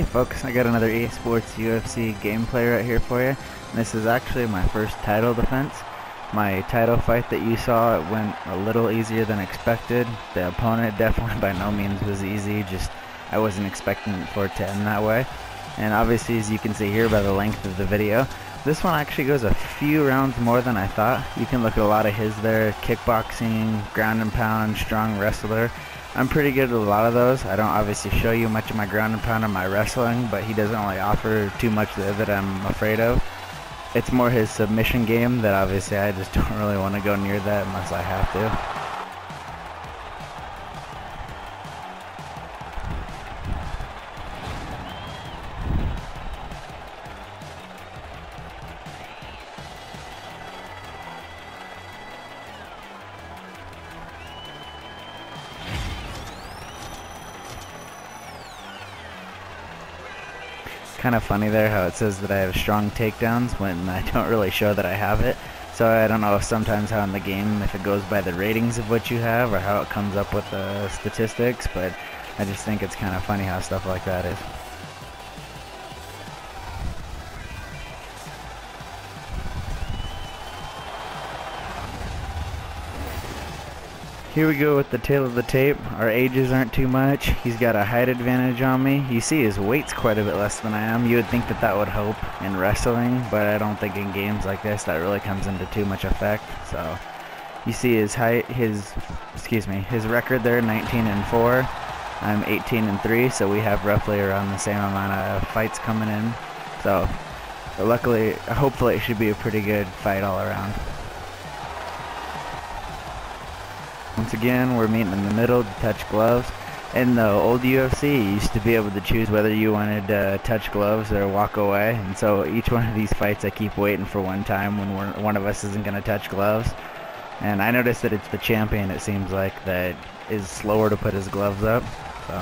Hey folks, I got another EA Sports UFC gameplay right here for you. And this is actually my first title defense. My title fight that you saw, it went a little easier than expected. The opponent definitely by no means was easy, just I wasn't expecting for it to end that way. And obviously, as you can see here by the length of the video, this one actually goes a few rounds more than I thought. You can look at a lot of his there: kickboxing, ground and pound, strong wrestler. I'm pretty good at a lot of those. I don't obviously show you much of my ground and pound and my wrestling, but he doesn't really offer too much that I'm afraid of. It's more his submission game that obviously I just don't really want to go near that unless I have to. Kind of funny there how it says that I have strong takedowns when I don't really show that I have it. So I don't know if sometimes how in the game, if it goes by the ratings of what you have or how it comes up with the statistics, but I just think it's kind of funny how stuff like that is. Here we go with the tail of the tape. Our ages aren't too much. He's got a height advantage on me. You see his weight's quite a bit less than I am. You would think that that would help in wrestling, but I don't think in games like this that really comes into too much effect. So you see his height, his record there, 19-4. I'm 18-3, so we have roughly around the same amount of fights coming in. So luckily, hopefully it should be a pretty good fight all around. Once again, we're meeting in the middle to touch gloves. In the old UFC, you used to be able to choose whether you wanted to touch gloves or walk away. And so each one of these fights, I keep waiting for one time when one of us isn't going to touch gloves. And I noticed that it's the champion, it seems like, that is slower to put his gloves up. So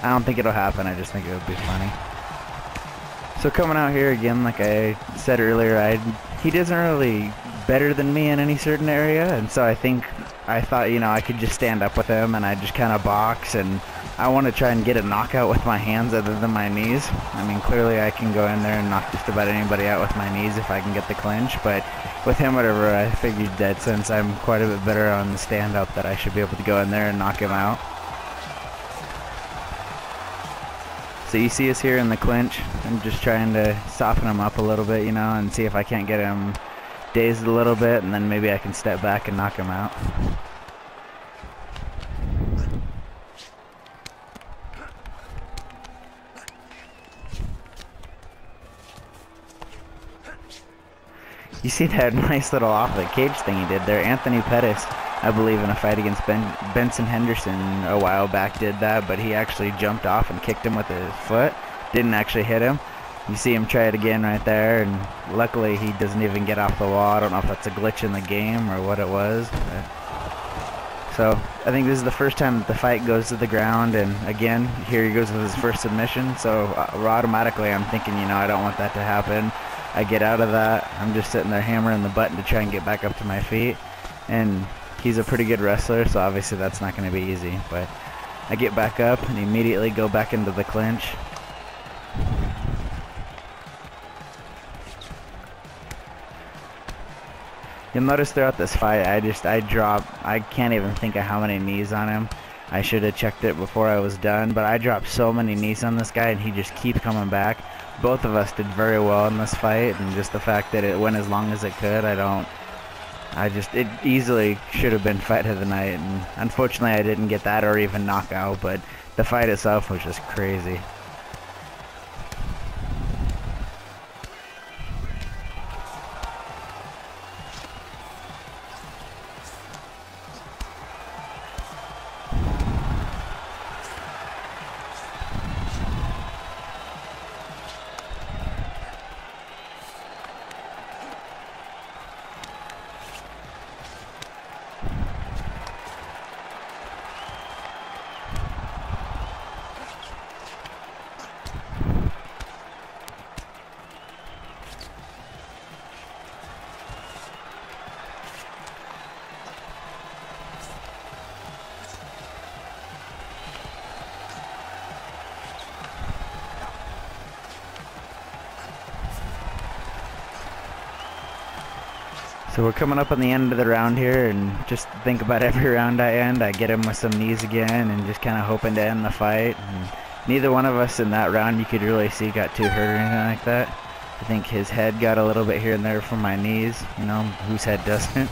I don't think it'll happen. I just think it would be funny. So coming out here again, like I said earlier, he doesn't really better than me in any certain area, and so I thought, you know, I could just stand up with him and I just kind of box, and I want to try and get a knockout with my hands other than my knees. I mean, clearly I can go in there and knock just about anybody out with my knees if I can get the clinch, but with him, whatever, I figured that since I'm quite a bit better on the stand-up that I should be able to go in there and knock him out. So you see us here in the clinch. I'm just trying to soften him up a little bit, you know, and see if I can't get him dazed a little bit, and then maybe I can step back and knock him out. You see that nice little off the cage thing he did there? Anthony Pettis, I believe in a fight against Benson Henderson a while back, did that, but he actually jumped off and kicked him with his foot. Didn't actually hit him. You see him try it again right there, and luckily he doesn't even get off the wall. I don't know if that's a glitch in the game or what it was. So I think this is the first time that the fight goes to the ground, and again, here he goes with his first submission. So automatically I'm thinking, you know, I don't want that to happen. I get out of that. I'm just sitting there hammering the button to try and get back up to my feet. And he's a pretty good wrestler, so obviously that's not going to be easy. But I get back up and immediately go back into the clinch. You'll notice throughout this fight, I can't even think of how many knees on him. I should have checked it before I was done, but I dropped so many knees on this guy, and he just keeps coming back. Both of us did very well in this fight, and just the fact that it went as long as it could, it easily should have been fight of the night, and unfortunately I didn't get that or even knockout, but the fight itself was just crazy. So we're coming up on the end of the round here, and just think about every round I end, I get him with some knees again and just kind of hoping to end the fight. And neither one of us in that round you could really see got too hurt or anything like that. I think his head got a little bit here and there from my knees, you know, whose head doesn't.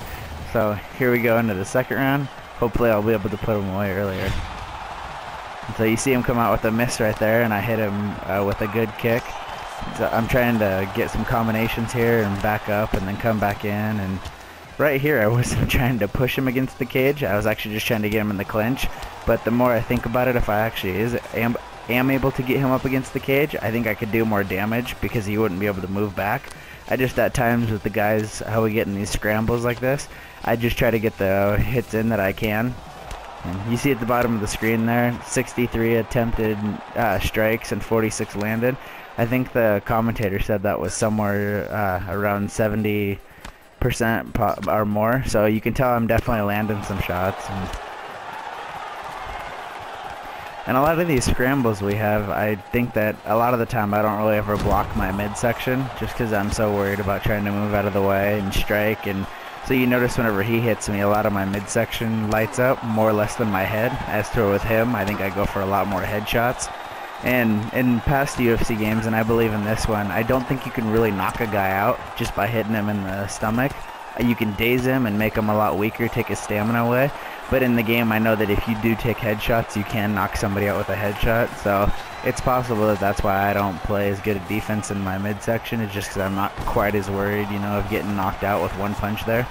So here we go into the second round. Hopefully I'll be able to put him away earlier. And so you see him come out with a miss right there, and I hit him with a good kick. So I'm trying to get some combinations here and back up and then come back in, and right here I wasn't trying to push him against the cage. I was actually just trying to get him in the clinch. But the more I think about it, if I actually am able to get him up against the cage, I think I could do more damage because he wouldn't be able to move back. I just, at times with the guys, how we get in these scrambles like this, I just try to get the hits in that I can. And you see at the bottom of the screen there, 63 attempted strikes and 46 landed. I think the commentator said that was somewhere around 70% or more. So you can tell I'm definitely landing some shots. And a lot of these scrambles we have, I think that a lot of the time I don't really ever block my midsection just because I'm so worried about trying to move out of the way and strike. And so you notice whenever he hits me, a lot of my midsection lights up more or less than my head. As to with him, I think I go for a lot more headshots. And in past UFC games, and I believe in this one, I don't think you can really knock a guy out just by hitting him in the stomach. You can daze him and make him a lot weaker, take his stamina away. But in the game, I know that if you do take headshots, you can knock somebody out with a headshot. So it's possible that that's why I don't play as good a defense in my midsection. It's just because I'm not quite as worried, you know, of getting knocked out with one punch there.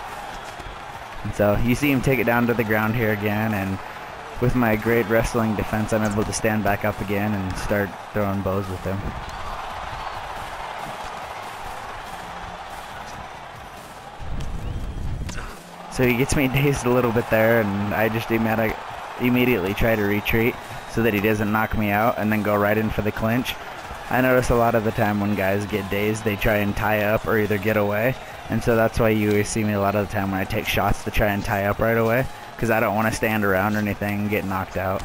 And so you see him take it down to the ground here again, and with my great wrestling defense, I'm able to stand back up again and start throwing bows with him. So he gets me dazed a little bit there, and I just immediately try to retreat so that he doesn't knock me out and then go right in for the clinch. I notice a lot of the time when guys get dazed, they try and tie up or either get away. And so that's why you always see me a lot of the time when I take shots to try and tie up right away, because I don't want to stand around or anything and get knocked out.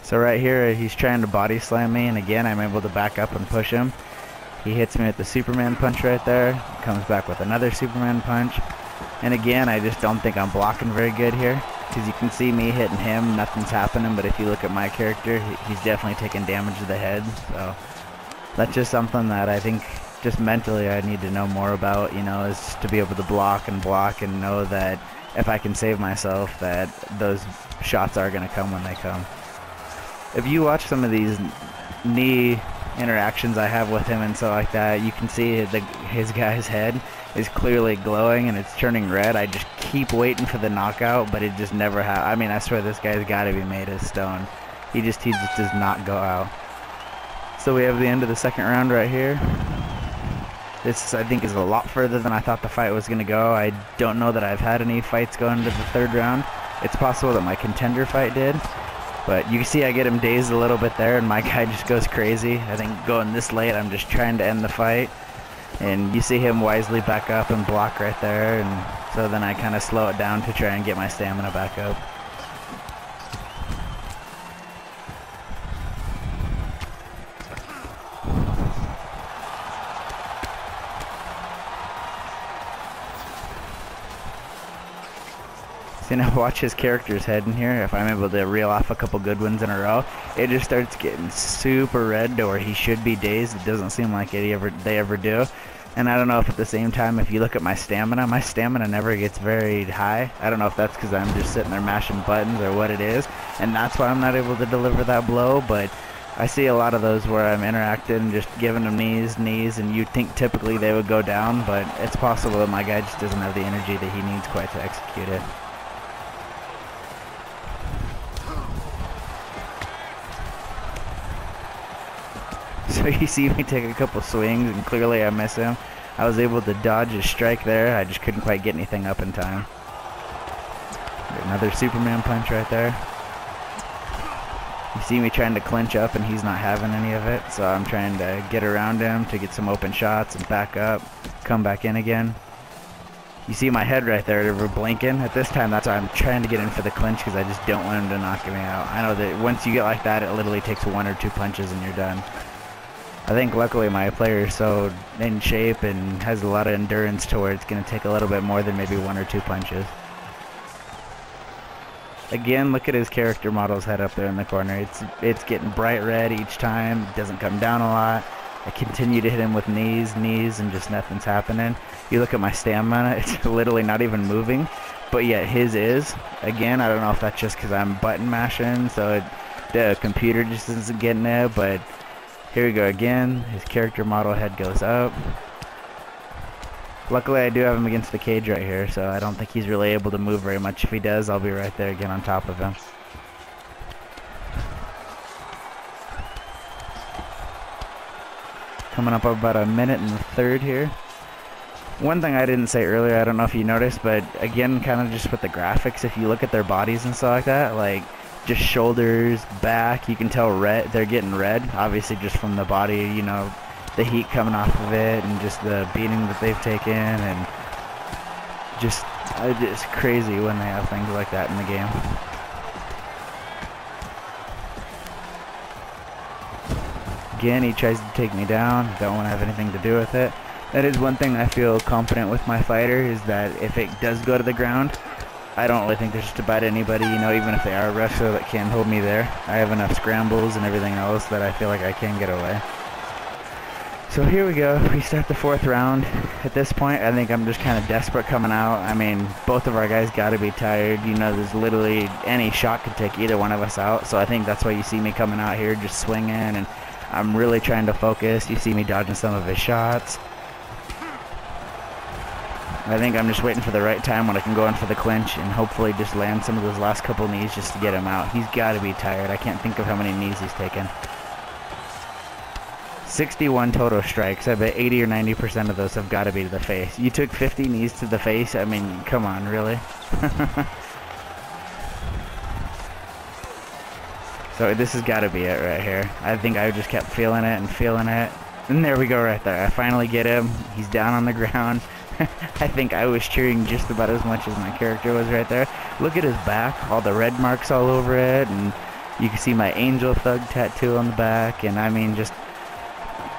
So right here, he's trying to body slam me, and again, I'm able to back up and push him. He hits me with the Superman punch right there, comes back with another Superman punch. And again, I just don't think I'm blocking very good here, because you can see me hitting him, nothing's happening, but if you look at my character, he's definitely taking damage to the head. So that's just something that I think just mentally I need to know more about, you know, is to be able to block and know that if I can save myself, that those shots are going to come when they come. If you watch some of these knee interactions I have with him and so like that, you can see his guy's head is clearly glowing and it's turning red. I just keep waiting for the knockout, but it just never happens. I mean, I swear this guy's got to be made of stone. He just does not go out. So we have the end of the second round right here. This, I think, is a lot further than I thought the fight was going to go. I don't know that I've had any fights go into the third round. It's possible that my contender fight did. But you can see I get him dazed a little bit there, and my guy just goes crazy. I think going this late, I'm just trying to end the fight. And you see him wisely back up and block right there. And so then I kind of slow it down to try and get my stamina back up. So now watch his character's head in here. If I'm able to reel off a couple good ones in a row, it just starts getting super red to where he should be dazed. It doesn't seem like they ever do. And I don't know if at the same time, if you look at my stamina never gets very high. I don't know if that's because I'm just sitting there mashing buttons or what it is, and that's why I'm not able to deliver that blow. But I see a lot of those where I'm interacting and just giving them knees, and you'd think typically they would go down, but it's possible that my guy just doesn't have the energy that he needs quite to execute it. So you see me take a couple swings, and clearly I miss him. I was able to dodge his strike there. I just couldn't quite get anything up in time. Another Superman punch right there. You see me trying to clinch up, and he's not having any of it. So I'm trying to get around him to get some open shots and back up, come back in again. You see my head right there, we're blinking. At this time, that's why I'm trying to get in for the clinch, because I just don't want him to knock me out. I know that once you get like that, it literally takes 1 or 2 punches and you're done. I think luckily my player is so in shape and has a lot of endurance to where it's going to take a little bit more than maybe 1 or 2 punches. Again, look at his character model's head up there in the corner. It's getting bright red each time. It doesn't come down a lot. I continue to hit him with knees, and just nothing's happening. You look at my stamina, it's literally not even moving, but yet his is. Again, I don't know if that's just because I'm button mashing, so the computer just isn't getting it, but here we go again. His character model head goes up. Luckily, I do have him against the cage right here, so I don't think he's really able to move very much. If he does, I'll be right there again on top of him. Coming up about a minute and a third here. One thing I didn't say earlier, I don't know if you noticed, but again, kind of just with the graphics, if you look at their bodies and stuff like that, like just shoulders, back, you can tell red, they're getting red, obviously just from the body, you know, the heat coming off of it and just the beating that they've taken, and just it's crazy when they have things like that in the game. Again, he tries to take me down. Don't want to have anything to do with it. That is one thing I feel confident with my fighter, is that if it does go to the ground, I don't really think there's just about anybody, you know, even if they are a wrestler, that can hold me there. I have enough scrambles and everything else that I feel like I can get away. So here we go. We start the 4th round. At this point, I think I'm just kind of desperate coming out. I mean, both of our guys got to be tired. You know, there's literally any shot could take either one of us out. So I think that's why you see me coming out here just swinging, and I'm really trying to focus. You see me dodging some of his shots. I think I'm just waiting for the right time when I can go in for the clinch and hopefully just land some of those last couple knees just to get him out. He's got to be tired. I can't think of how many knees he's taken. 61 total strikes. I bet 80 or 90% of those have got to be to the face. You took 50 knees to the face? I mean, come on, really? So this has got to be it right here. I think I just kept feeling it and feeling it. And there we go right there. I finally get him. He's down on the ground. I think I was cheering just about as much as my character was right there. Look at his back. All the red marks all over it. And you can see my Angel Thug tattoo on the back. And I mean, just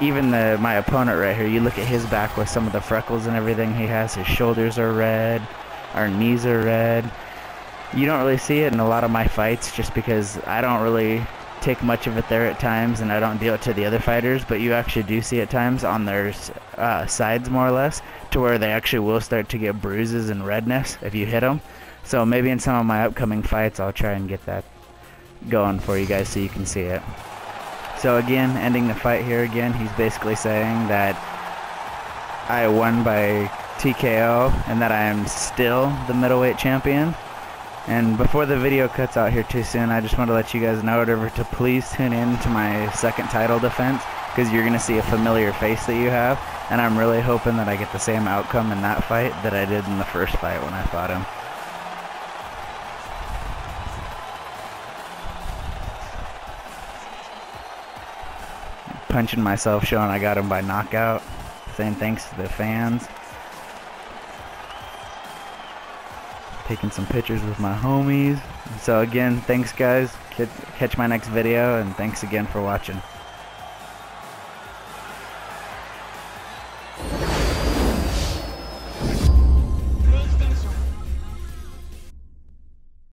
even my opponent right here, you look at his back with some of the freckles and everything he has. His shoulders are red. Our knees are red. You don't really see it in a lot of my fights just because I don't really take much of it there at times, and I don't deal it to the other fighters, but you actually do see at times on their sides more or less, to where they actually will start to get bruises and redness if you hit them. So maybe in some of my upcoming fights I'll try and get that going for you guys so you can see it. So again, ending the fight here again, he's basically saying that I won by TKO and that I am still the middleweight champion. And before the video cuts out here too soon, I just want to let you guys know to please tune in to my second title defense, because you're going to see a familiar face that you have, and I'm really hoping that I get the same outcome in that fight that I did in the first fight when I fought him. Punching myself, showing I got him by knockout, saying thanks to the fans. Taking some pictures with my homies. So again, thanks guys. Catch my next video, and thanks again for watching.